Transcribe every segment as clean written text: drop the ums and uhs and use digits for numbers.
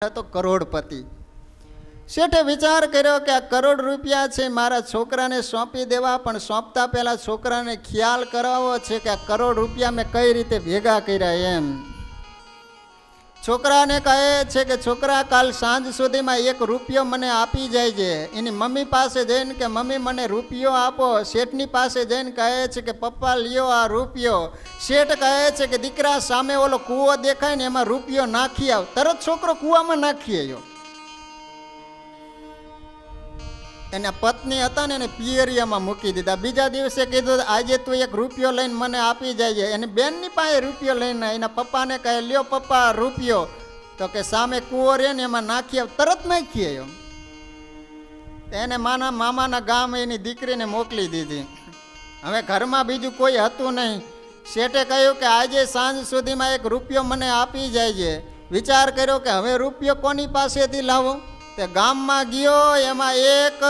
હતો કરોડપતિ. શેઠે વિચાર કર્યો કે આ કરોડ રૂપિયા છે મારા છોકરાને સોંપી દેવા, પણ સોંપતા પહેલા છોકરાને ખ્યાલ કરાવવો છે કે આ કરોડ રૂપિયા મેં કઈ રીતે ભેગા કર્યા એમ. છોકરાને કહે છે કે છોકરા, કાલ સાંજ સુધીમાં 1 રૂપિયો મને આપી જાય છે. એની મમ્મી પાસે જઈને કે મમ્મી મને રૂપિયો આપો. શેઠની પાસે જઈને કહે છે કે પપ્પા લ્યો આ રૂપિયો. શેઠ કહે છે કે દીકરા, સામે ઓલો કૂવો દેખાય ને એમાં રૂપિયો નાખી આવ. તરત છોકરો કૂવામાં નાખી આવ્યો. એના પત્ની હતા ને એને પિયરિયામાં મૂકી દીધા. બીજા દિવસે કીધું આજે તું 1 રૂપિયો લઈને મને આપી જાય. એની બેનની પાસે રૂપિયો લઈને એના પપ્પાને કહે લ્યો પપ્પા રૂપિયો. તો કે સામે કૂવો રહે ને એમાં નાખી આવ. તરત નાખી આવ્યો. એને મામાના ગામ એની દીકરીને મોકલી દીધી. હવે ઘરમાં બીજું કોઈ હતું નહીં. શેઠે કહ્યું કે આજે સાંજ સુધીમાં 1 રૂપિયો મને આપી જાય છે. વિચાર કર્યો કે હવે રૂપિયો કોની પાસેથી લાવો. તે ગામમાં ગયો. એમાં એક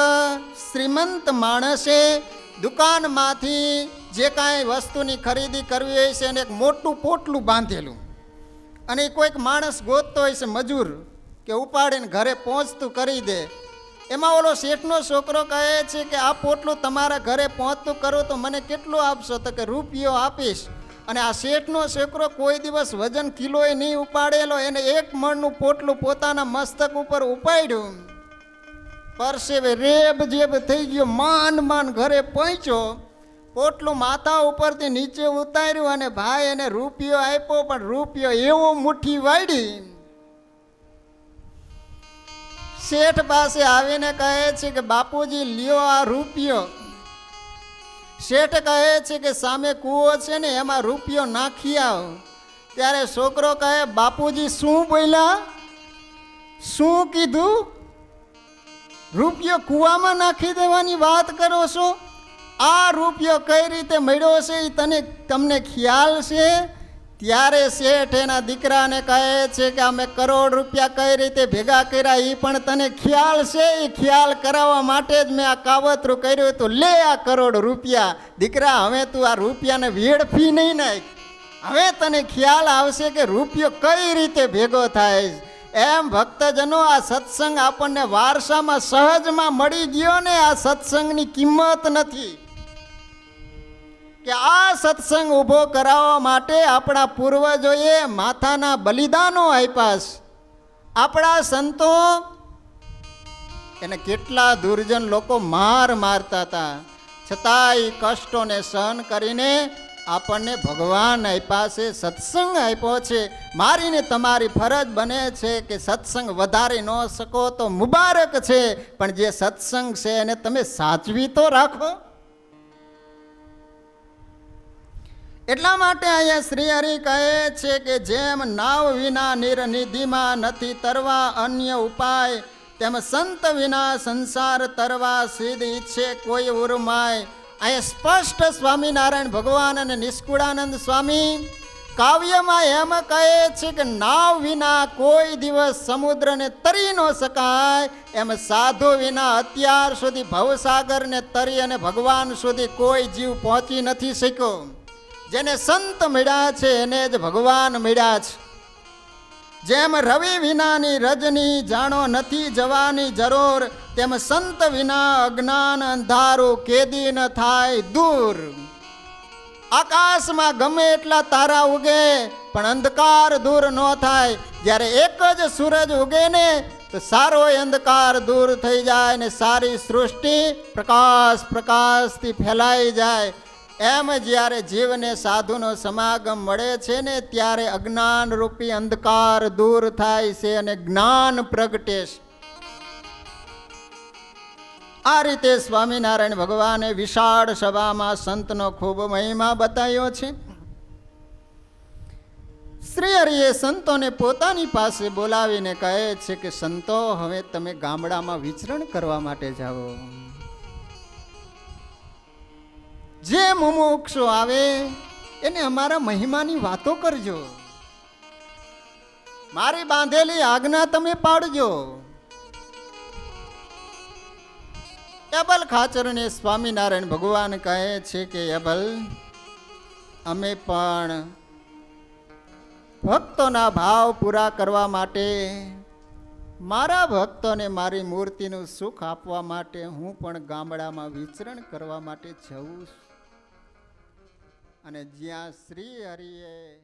શ્રીમંત માણસે દુકાનમાંથી જે કાંઈ વસ્તુની ખરીદી કરવી હોય છે એને એક મોટું પોટલું બાંધેલું, અને એ કોઈક માણસ ગોતતો હોય છે મજૂર કે ઉપાડીને ઘરે પહોંચતું કરી દે. એમાં ઓલો શેઠનો છોકરો કહે છે કે આ પોટલું તમારા ઘરે પહોંચતું કરું તો મને કેટલું આપશો? તો કે રૂપિયો આપીશ. અને આ શેઠનો છોકરો કોઈ દિવસ વજન કિલોય નહીં ઉપાડેલો. એને 1 મણનું પોટલું પોતાના મસ્તક ઉપર ઉપાડ્યું. પરસેવે રેબ જેબ થઈ ગયો. માંડ ઘરે પહોંચ્યો. પોટલું માથા ઉપરથી નીચે ઉતાર્યું અને ભાઈ એને રૂપિયો આપ્યો, પણ રૂપિયો એવો મુઠ્ઠી વાળી. શેઠ પાસે આવીને કહે છે કે બાપુજી લ્યો આ રૂપિયો. શેઠ કહે છે કે સામે કૂવો છે ને એમાં રૂપિયો નાખી આવ. ત્યારે છોકરો કહે બાપુજી શું બોલ્યા? શું કીધું? રૂપિયો કૂવામાં નાખી દેવાની વાત કરો છો? આ રૂપિયો કઈ રીતે મળ્યો છે એ તમને ખ્યાલ છે? ત્યારે શેઠ એના દીકરાને કહે છે કે અમે કરોડ રૂપિયા કઈ રીતે ભેગા કર્યા એ પણ તને ખ્યાલ છે? એ ખ્યાલ કરાવવા માટે જ મેં આ કાવતરું કર્યું. તો લે આ કરોડ રૂપિયા. દીકરા, હવે તું આ રૂપિયાને વેડફી નહીં નાખ. હવે તને ખ્યાલ આવશે કે રૂપિયો કઈ રીતે ભેગો થાય. એમ ભક્તજનો, આ સત્સંગ આપણને વારસામાં સહજમાં મળી ગયો ને. આ સત્સંગની કિંમત નથી કે આ સત્સંગ ઊભો કરાવવા માટે આપણા પૂર્વજોએ માથાના બલિદાનો આપ્યા. આપણા સંતો એને કેટલા દુર્જન લોકો મારતા હતા, છતાંય કષ્ટોને સહન કરીને આપણને ભગવાન આપ્યા છે, સત્સંગ આપ્યો છે. મારીને તમારી ફરજ બને છે કે સત્સંગ વધારી ન શકો તો મુબારક છે, પણ જે સત્સંગ છે એને તમે સાચવી તો રાખો. એટલા માટે અહીંયા શ્રી હરિ કહે છે કે જેમ નાવ વિના નિરનિધિમાં નથી તરવા અન્ય ઉપાય, તેમ સંત વિના સંસાર તરવા સિદ્ધ ઈચ્છે કોઈ ઉર્માય. અહીંયા સ્પષ્ટ સ્વામિનારાયણ ભગવાન અને નિષ્કુળાનંદ સ્વામી કાવ્યમાં એમ કહે છે કે નાવ વિના કોઈ દિવસ સમુદ્રને તરી ન શકાય, એમ સાધુ વિના અત્યાર સુધી ભવસાગરને તરી અને ભગવાન સુધી કોઈ જીવ પહોંચી નથી શક્યો. જેને સંત મળ્યા છે એને જ ભગવાન મળ્યા છે. જેમ રવિ વિનાની રજની જાણો નથી જવાની જરૂર, તેમ સંત વિના અજ્ઞાન અંધારું કેદી ન થાય દૂર. આકાશમાં ગમે એટલા તારા ઉગે પણ અંધકાર દૂર ન થાય. જ્યારે એક જ સૂરજ ઉગે ને તો સારો અંધકાર દૂર થઈ જાય ને સારી સૃષ્ટિ પ્રકાશથી ફેલાઈ જાય. એમ જ્યારે જીવને સાધુનો સમાગમ મળે છે ને ત્યારે અજ્ઞાન રૂપી અંધકાર દૂર થાય છે અને જ્ઞાન પ્રગટે છે. આ રીતે સ્વામિનારાયણ ભગવાને વિશાળ સભામાં સંતનો ખૂબ મહિમા બતાવ્યો છે. શ્રી હરિએ સંતોને પોતાની પાસે બોલાવીને કહે છે કે સંતો, હવે તમે ગામડામાં વિચરણ કરવા માટે જાઓ. જે મુમુક્ષુ આવે એને અમારા મહિમાની વાતો કરજો. મારી બાંધેલી આજ્ઞા તમે પાડજો. એબલ ખાચરને સ્વામિનારાયણ ભગવાન કહે છે કે એબલ, અમે પણ ભક્તોના ભાવ પૂરા કરવા માટે મારા ભક્તોને મારી મૂર્તિનું સુખ આપવા માટે હું પણ ગામડામાં વિચરણ કરવા માટે જઉં છું. અને જ્યાં શ્રી હરિએ